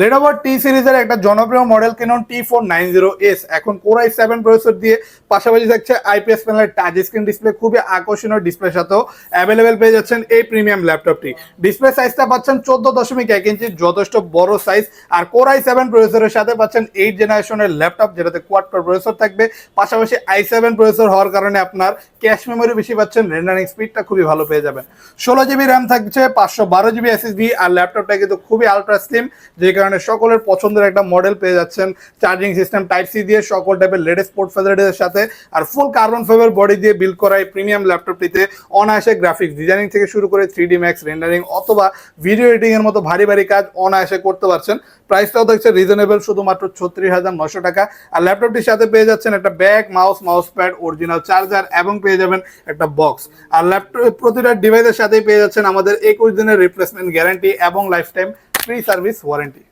Lenovo T সিরিজের একটা জনপ্রিয় মডেল Canon T490S এখন Core i7 প্রসেসর দিয়ে পাশাপাশি থাকছে IPS প্যানেলের টাচ স্ক্রিন ডিসপ্লে, খুবই আকর্ষণীয় ডিসপ্লের সাথেও অ্যাভেলেবেল পেয়ে যাচ্ছেন এই প্রিমিয়াম ল্যাপটপটি। ডিসপ্লে সাইজটা পাচ্ছেন 14.1 ইঞ্চি, যথেষ্ট বড় সাইজ। আর Core i7 প্রসেসরের সাথে পাচ্ছেন 8 জেনারেশনের ল্যাপটপ, যেটাতে কোয়াড কোর প্রসেসর থাকবে। পাশাপাশি i7 প্রসেসর হওয়ার কারণে আপনার ক্যাশ মেমোরি বেশি পাচ্ছেন, রেন্ডারিং স্পিডটা খুবই ভালো পেয়ে যাবেন। 16GB র্যাম থাকছে, 512GB SSD। আর ল্যাপটপটা কিন্তু খুবই আলট্রা স্লিম, যে কারণে সকলের পছন্দের একটা মডেল পেয়ে যাচ্ছেন। চার্জিং সিস্টেম টাইপ সি দিয়ে, সকল টাইপের লেটেস্ট পোর্ট ফ্যাসিলিটির সাথে, আর ফুল কার্বন ফাইবার বডি দিয়ে বিল্ড করা এই প্রিমিয়াম ল্যাপটপটিতে অনায়াসে গ্রাফিক্স ডিজাইনিং থেকে শুরু করে 3D ম্যাক্স রেন্ডারিং অথবা ভিডিও এডিটিং এর মতো ভারী ভারী কাজ অনায়াসে করতে পারছেন। প্রাইসটাও থাকছে রিজনেবল, শুধুমাত্র 36,900 টাকা। আর ল্যাপটপটির সাথে পেয়ে যাচ্ছেন একটা bag, mouse pad, original charger এবং পেয়ে যাবেন একটা বক্স। আর ল্যাপটপ প্রতিটা ডিভাইসের সাথেই পেয়ে যাচ্ছেন আমাদের 21 দিনের রিপ্লেসমেন্ট গ্যারান্টি এবং life time free service warranty.